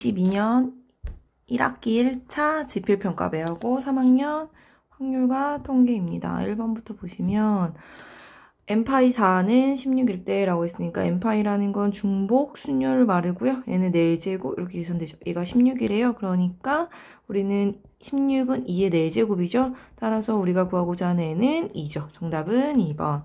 2022년 1학기 1차 지필평가 배우고 3학년 확률과 통계입니다. 1번부터 보시면 n파이 4는 16일 때라고 했으니까 n파이라는 건 중복 순열을 말하고요. 얘는 4제곱 이렇게 계산되죠. 얘가 16이래요. 그러니까 우리는 16은 2의 4제곱이죠. 따라서 우리가 구하고자 하는 n은 2죠. 정답은 2번.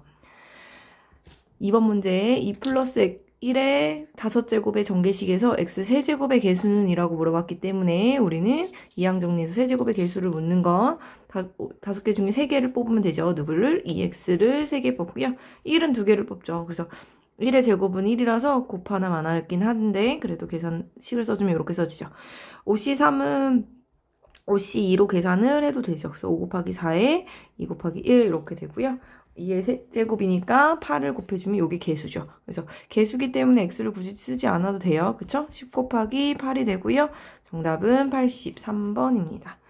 2번 문제에 2 플러스 1의 5제곱의 전개식에서 x 세제곱의 개수는 이라고 물어봤기 때문에 우리는 이항 정리해서 세제곱의 개수를 묻는 건 5개 중에 3개를 뽑으면 되죠. 누구를? 2x를 3개 뽑고요. 1은 2개를 뽑죠. 그래서 1의 제곱은 1이라서 곱 하나 많았긴 한데 그래도 계산식을 써주면 이렇게 써지죠. 5C3은 5C2로 계산을 해도 되죠. 그래서 5 곱하기 4에 2 곱하기 1 이렇게 되고요. 2의 제곱이니까 8을 곱해주면 이게 개수죠. 그래서 개수기 때문에 x를 굳이 쓰지 않아도 돼요. 그쵸? 10 곱하기 8이 되고요. 정답은 83번입니다.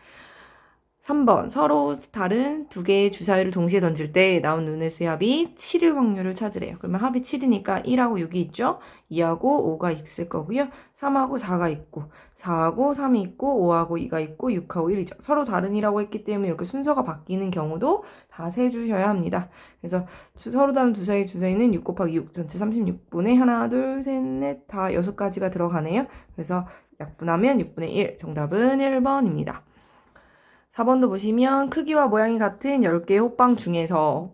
3번 서로 다른 두 개의 주사위를 동시에 던질 때 나온 눈의 수의 합이 7일 확률을 찾으래요. 그러면 합이 7이니까 1하고 6이 있죠. 2하고 5가 있을 거고요. 3하고 4가 있고 4하고 3이 있고 5하고 2가 있고 6하고 1이죠. 서로 다른이라고 했기 때문에 이렇게 순서가 바뀌는 경우도 다 세주셔야 합니다. 그래서 서로 다른 두 사이의 주사위는 6 곱하기 6 전체 36분의 하나 둘 셋 넷 다 6가지가 들어가네요. 그래서 약분하면 6분의 1 정답은 1번입니다. 4번도 보시면 크기와 모양이 같은 10개의 호빵 중에서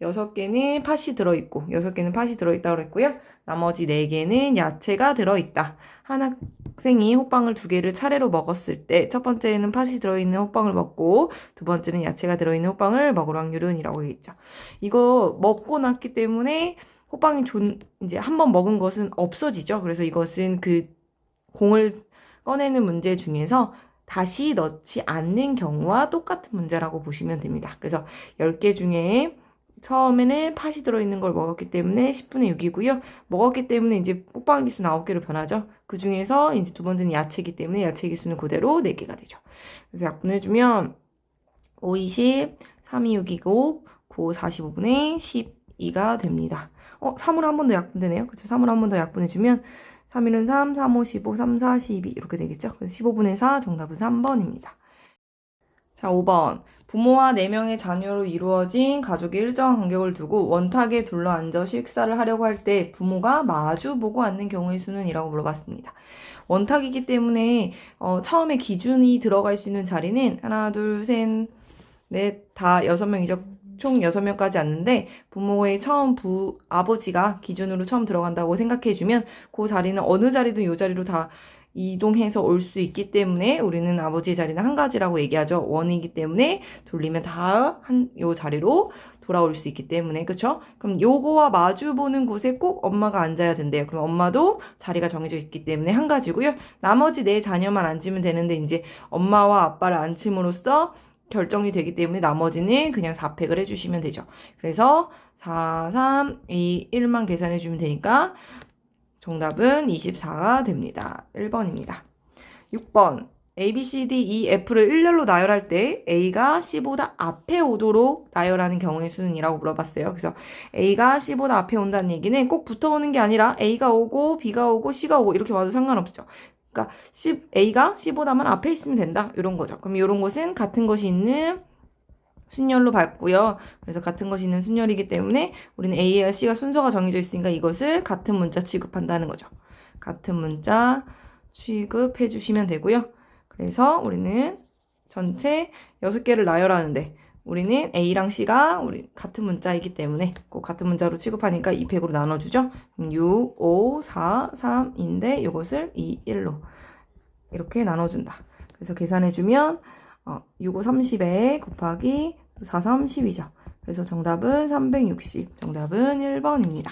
6개는 팥이 들어있고 6개는 팥이 들어있다고 그랬고요. 나머지 4개는 야채가 들어있다. 한 학생이 호빵을 2개를 차례로 먹었을 때 첫 번째는 팥이 들어있는 호빵을 먹고 두 번째는 야채가 들어있는 호빵을 먹을 확률은 이라고 되겠죠. 이거 먹고 났기 때문에 호빵이 이제 한번 먹은 것은 없어지죠. 그래서 이것은 그 공을 꺼내는 문제 중에서 다시 넣지 않는 경우와 똑같은 문제라고 보시면 됩니다. 그래서 10개 중에 처음에는 팥이 들어있는 걸 먹었기 때문에 10분의 6이고요. 먹었기 때문에 이제 호빵 기수 9개로 변하죠. 그 중에서 이제 두 번째는 야채이기 때문에 야채 기수는 그대로 4개가 되죠. 그래서 약분해주면 5, 20, 3, 2, 6이고 9, 45분의 12가 됩니다. 3으로 한 번 더 약분되네요. 그렇죠? 3으로 한 번 더 약분해주면 3일은 3, 3, 5, 15, 3, 4, 12 이렇게 되겠죠. 그래서 15분의 4 정답은 3번입니다. 자, 5번. 부모와 4명의 자녀로 이루어진 가족이 일정한 간격을 두고 원탁에 둘러앉아 식사를 하려고 할 때 부모가 마주보고 앉는 경우의 수는 이라고 물어봤습니다. 원탁이기 때문에 처음에 기준이 들어갈 수 있는 자리는 하나, 둘, 셋, 넷, 다 6명이죠. 총 6명까지 앉는데 부모의 처음 아버지가 기준으로 처음 들어간다고 생각해주면 그 자리는 어느 자리든 이 자리로 다 이동해서 올 수 있기 때문에 우리는 아버지의 자리는 한 가지라고 얘기하죠. 원이기 때문에 돌리면 다 요 자리로 돌아올 수 있기 때문에 그쵸? 그럼 요거와 마주 보는 곳에 꼭 엄마가 앉아야 된대요. 그럼 엄마도 자리가 정해져 있기 때문에 한 가지고요. 나머지 4자녀만 앉으면 되는데 이제 엄마와 아빠를 앉힘으로써 결정이 되기 때문에 나머지는 그냥 4팩을 해주시면 되죠. 그래서 4, 3, 2, 1만 계산해주면 되니까 정답은 24가 됩니다. 1번입니다. 6번 A, B, C, D, E, F를 일렬로 나열할 때 A가 C보다 앞에 오도록 나열하는 경우의 수는 이라고 물어봤어요. 그래서 A가 C보다 앞에 온다는 얘기는 꼭 붙어오는 게 아니라 A가 오고 B가 오고 C가 오고 이렇게 와도 상관없죠. 그러니까 A가 C보다만 앞에 있으면 된다. 이런 거죠. 그럼 이런 것은 같은 것이 있는 순열로 밟고요. 그래서 같은 것이 있는 순열이기 때문에 우리는 A와 C가 순서가 정해져 있으니까 이것을 같은 문자 취급한다는 거죠. 같은 문자 취급해 주시면 되고요. 그래서 우리는 전체 6개를 나열하는데 우리는 A랑 C가 우리 같은 문자이기 때문에 꼭 같은 문자로 취급하니까 2팩으로 나눠주죠. 6, 5, 4, 3인데 이것을 2, 1로 이렇게 나눠준다. 그래서 계산해주면 6, 5, 30에 곱하기 4, 3, 10이죠. 그래서 정답은 360. 정답은 1번입니다.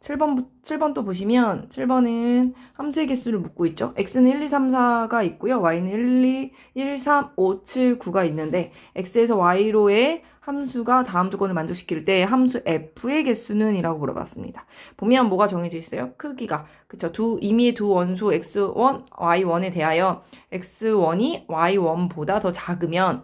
7번 또 보시면 7번은 함수의 개수를 묻고 있죠. x는 1, 2, 3, 4가 있고요. y는 1, 3, 5, 7, 9가 있는데 x에서 y로의 함수가 다음 조건을 만족시킬 때 함수 f의 개수는 이라고 물어봤습니다. 보면 뭐가 정해져 있어요? 크기가. 그쵸? 임의의 두 원소 x1, y1에 대하여 x1이 y1보다 더 작으면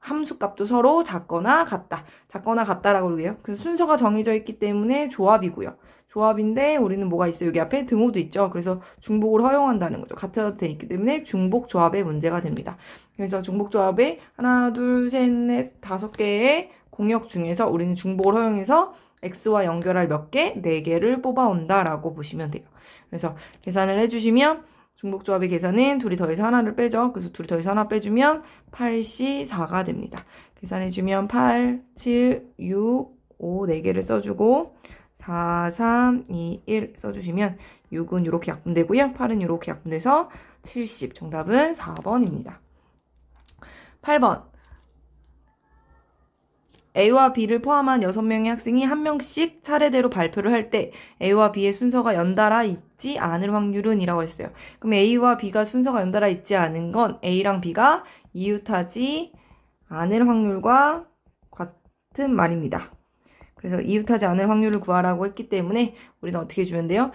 함수값도 서로 작거나 같다. 작거나 같다라고 그러고요. 그래서 순서가 정해져 있기 때문에 조합이고요. 조합인데 우리는 뭐가 있어요? 여기 앞에 등호도 있죠. 그래서 중복을 허용한다는 거죠. 같아도 되기 때문에 중복 조합의 문제가 됩니다. 그래서 중복 조합에 하나, 둘, 셋, 넷, 5개의 공역 중에서 우리는 중복을 허용해서 x와 연결할 몇 개? 4개를 뽑아온다라고 보시면 돼요. 그래서 계산을 해주시면 중복조합의 계산은 둘이 더해서 하나를 빼죠. 그래서 둘이 더해서 하나 빼주면 8C4가 됩니다. 계산해주면 8, 7, 6, 5, 4개를 써주고 4, 3, 2, 1 써주시면 6은 이렇게 약분되고요. 8은 이렇게 약분돼서 70. 정답은 4번입니다. 8번. A와 B를 포함한 6명의 학생이 한 명씩 차례대로 발표를 할 때 A와 B의 순서가 연달아 있지 않을 확률은? 이라고 했어요. 그럼 A와 B가 순서가 연달아 있지 않은 건 A랑 B가 이웃하지 않을 확률과 같은 말입니다. 그래서 이웃하지 않을 확률을 구하라고 했기 때문에 우리는 어떻게 해주면 돼요?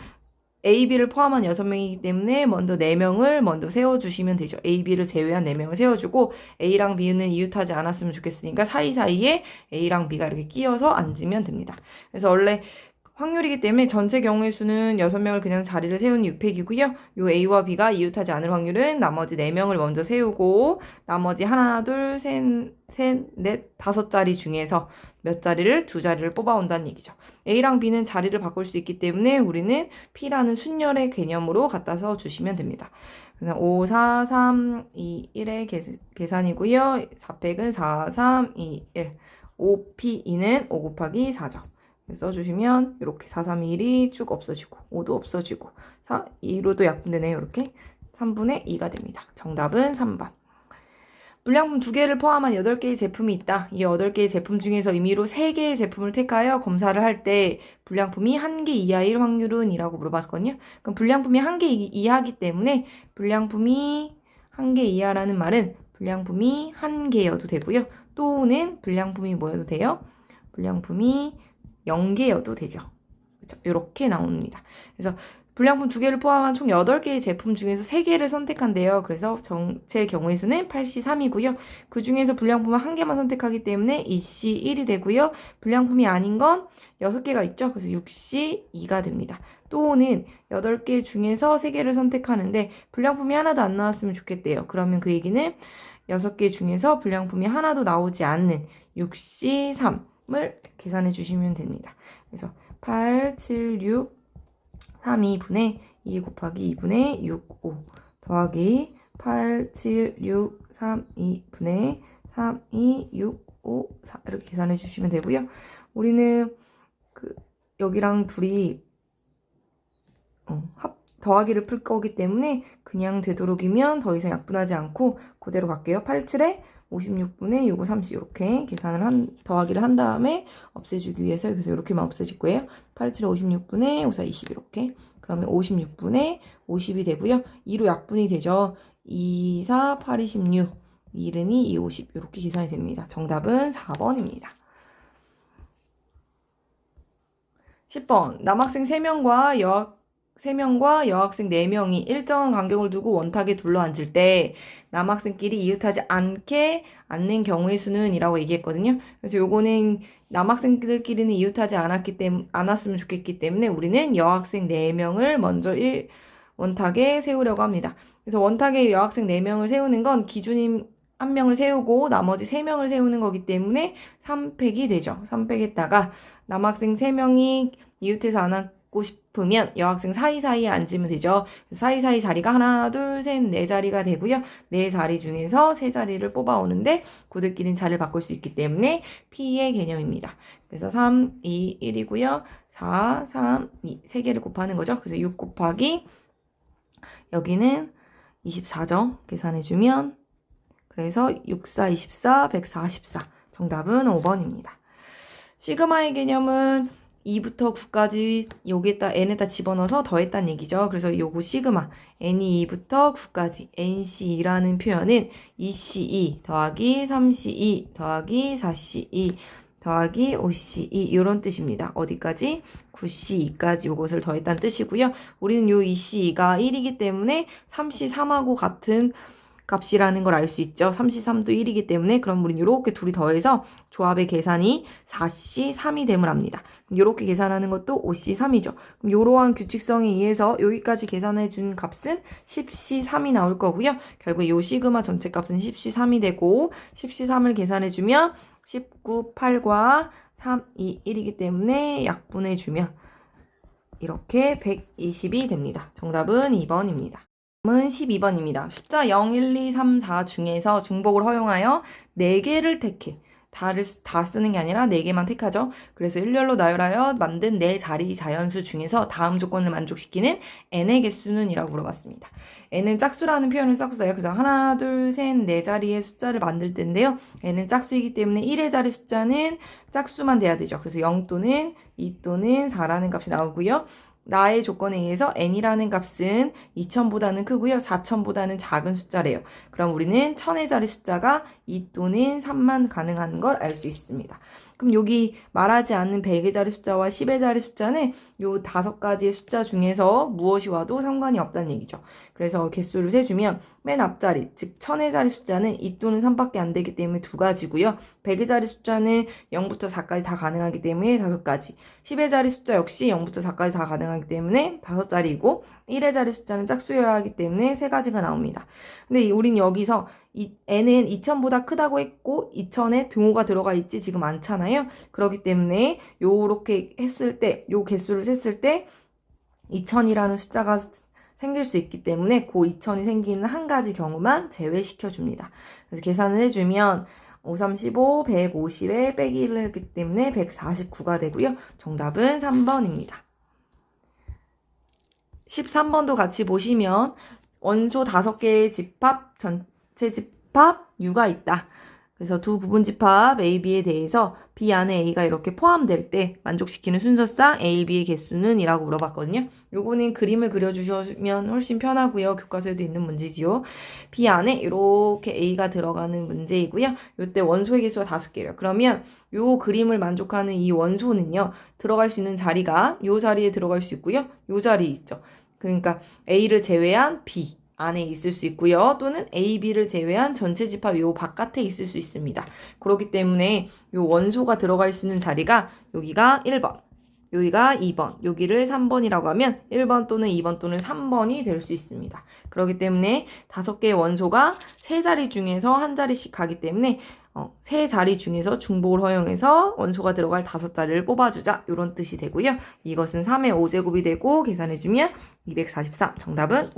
A, B를 포함한 6명이기 때문에 먼저 4명을 먼저 세워주시면 되죠. A, B를 제외한 4명을 세워주고 A랑 B는 이웃하지 않았으면 좋겠으니까 사이사이에 A랑 B가 이렇게 끼어서 앉으면 됩니다. 그래서 원래 확률이기 때문에 전체 경우의 수는 6명을 그냥 자리를 세우는 6팩이고요. 요 A와 B가 이웃하지 않을 확률은 나머지 4명을 먼저 세우고 나머지 하나, 둘, 셋, 넷, 5자리 중에서 몇 자리를? 2자리를 뽑아온다는 얘기죠. A랑 B는 자리를 바꿀 수 있기 때문에 우리는 P라는 순열의 개념으로 갖다 써주시면 됩니다. 5, 4, 3, 2, 1의 계산이고요. 4팩은 4, 3, 2, 1. 5P2는 5 곱하기 4죠. 써주시면 이렇게 4, 3, 1이 쭉 없어지고 5도 없어지고 2로도 약분되네요. 이렇게 3분의 2가 됩니다. 정답은 3번. 불량품 2개를 포함한 8개의 제품이 있다. 이 8개의 제품 중에서 임의로 3개의 제품을 택하여 검사를 할 때 불량품이 1개 이하일 확률은? 이라고 물어봤거든요. 그럼 불량품이 1개 이하이기 때문에 불량품이 1개 이하라는 말은 불량품이 1개여도 되고요. 또는 불량품이 뭐여도 돼요? 불량품이 0개여도 되죠. 그렇죠? 이렇게 나옵니다. 그래서 불량품 2개를 포함한 총 8개의 제품 중에서 3개를 선택한대요. 그래서 전체 경우의 수는 8C3이고요. 그 중에서 불량품은 1개만 선택하기 때문에 2C1이 되고요. 불량품이 아닌 건 6개가 있죠. 그래서 6C2가 됩니다. 또는 8개 중에서 3개를 선택하는데 불량품이 하나도 안 나왔으면 좋겠대요. 그러면 그 얘기는 6개 중에서 불량품이 하나도 나오지 않는 6C3을 계산해 주시면 됩니다. 그래서 8, 7, 6, 3, 2분의 2 곱하기 2분의 6, 5 더하기 8, 7, 6, 3, 2분의 3, 2, 6, 5, 4 이렇게 계산해 주시면 되고요. 우리는 여기랑 둘이 더하기를 풀 거기 때문에 그냥 되도록이면 더 이상 약분하지 않고 그대로 갈게요. 8, 7에 56분의 6, 5, 30 이렇게 계산을 더하기를 한 다음에 없애주기 위해서 그래서 이렇게만 없애질 거예요. 8, 7에 56분의 5, 4, 20 이렇게 그러면 56분의 50이 되고요. 2로 약분이 되죠. 2, 4, 8, 26 1은 2, 2, 50 이렇게 계산이 됩니다. 정답은 4번입니다. 10번 남학생 3명과 여학생 4명이 일정한 간격을 두고 원탁에 둘러앉을 때 남학생끼리 이웃하지 않는 경우의 수는? 이라고 얘기했거든요. 그래서 요거는 남학생들끼리는 이웃하지 않았으면 좋겠기 때문에 우리는 여학생 4명을 먼저 원탁에 세우려고 합니다. 그래서 원탁에 여학생 4명을 세우는 건 기준인 1명을 세우고 나머지 3명을 세우는 거기 때문에 3팩이 되죠. 3팩에다가 남학생 3명이 이웃해서 안 앉고 싶으면 여학생 사이사이에 앉으면 되죠. 사이사이 자리가 하나, 둘, 셋, 4자리가 되고요. 4자리 중에서 3자리를 뽑아오는데 그들끼리는 자리를 바꿀 수 있기 때문에 P의 개념입니다. 그래서 3, 2, 1이고요. 4, 3, 2, 3개를 곱하는 거죠. 그래서 6 곱하기 여기는 24죠. 계산해주면 그래서 6, 4, 24, 144 정답은 5번입니다. 시그마의 개념은 2부터 9까지 여기에다 n에다 집어넣어서 더했다는 얘기죠. 그래서 요거 시그마 n이 2부터 9까지 nc2라는 표현은 2c2 더하기 3c2 더하기 4c2 더하기 5c2 이런 뜻입니다. 어디까지? 9c2까지 요것을 더했다는 뜻이고요. 우리는 요 2c2가 1이기 때문에 3c3하고 같은 값이라는 걸 알 수 있죠. 3C3도 1이기 때문에 그럼 우린 이렇게 둘이 더해서 조합의 계산이 4C3이 됨을 합니다. 이렇게 계산하는 것도 5C3이죠. 그럼 이러한 규칙성에 의해서 여기까지 계산해 준 값은 10C3이 나올 거고요. 결국 이 시그마 전체 값은 10C3이 되고 10C3을 계산해 주면 19, 8과 3, 2, 1이기 때문에 약분해 주면 이렇게 120이 됩니다. 정답은 2번입니다. 다음은 12번입니다. 숫자 0, 1, 2, 3, 4 중에서 중복을 허용하여 4개를 택해. 다 쓰는 게 아니라 4개만 택하죠. 그래서 일렬로 나열하여 만든 4자리 자연수 중에서 다음 조건을 만족시키는 n의 개수는 이라고 물어봤습니다. n은 짝수라는 표현을 썼어요. 그래서 하나, 둘, 셋, 4자리의 숫자를 만들 텐데요. n은 짝수이기 때문에 1의 자리 숫자는 짝수만 돼야 되죠. 그래서 0 또는 2 또는 4라는 값이 나오고요. 나의 조건에 의해서 n이라는 값은 2000보다는 크고요. 4000보다는 작은 숫자래요. 그럼 우리는 1000의 자리 숫자가 2 또는 3만 가능한 걸 알 수 있습니다. 그럼 여기 말하지 않는 100의 자리 숫자와 10의 자리 숫자는 요 5가지의 숫자 중에서 무엇이 와도 상관이 없다는 얘기죠. 그래서 개수를 세주면 맨 앞자리, 즉 1000의 자리 숫자는 2 또는 3밖에 안 되기 때문에 2가지고요. 100의 자리 숫자는 0부터 4까지 다 가능하기 때문에 5가지. 10의 자리 숫자 역시 0부터 4까지 다 가능하기 때문에 5자리이고 1의 자리 숫자는 짝수여야 하기 때문에 3가지가 나옵니다. 근데 우린 여기서 n은 2000보다 크다고 했고 2000에 등호가 들어가 있지 지금 않잖아요. 그렇기 때문에 요렇게 했을 때, 요 개수를 셌을 때 2000이라는 숫자가 생길 수 있기 때문에 그 2000이 생기는 한 가지 경우만 제외시켜 줍니다. 그래서 계산을 해주면 5, 3, 15, 150에 빼기 1을 했기 때문에 149가 되고요. 정답은 3번입니다. 13번도 같이 보시면 원소 5개의 집합, 전체 집합 U가 있다. 그래서 두 부분 집합 A, B에 대해서 B 안에 A가 이렇게 포함될 때 만족시키는 순서상 A, B의 개수는 이라고 물어봤거든요. 요거는 그림을 그려주시면 훨씬 편하고요. 교과서에도 있는 문제지요. B 안에 이렇게 A가 들어가는 문제이고요. 요때 원소의 개수가 5개래요. 그러면 요 그림을 만족하는 이 원소는요. 들어갈 수 있는 자리가 요 자리에 들어갈 수 있고요. 요 자리에 있죠. 그러니까 A를 제외한 B 안에 있을 수 있고요. 또는 A, B를 제외한 전체 집합 요 바깥에 있을 수 있습니다. 그렇기 때문에 요 원소가 들어갈 수 있는 자리가 여기가 1번, 여기가 2번, 여기를 3번이라고 하면 1번 또는 2번 또는 3번이 될 수 있습니다. 그렇기 때문에 5개의 원소가 3자리 중에서 한 자리씩 가기 때문에 3자리 중에서 중복을 허용해서 원소가 들어갈 5자리를 뽑아주자 이런 뜻이 되고요. 이것은 3의 5제곱이 되고 계산해주면 243. 정답은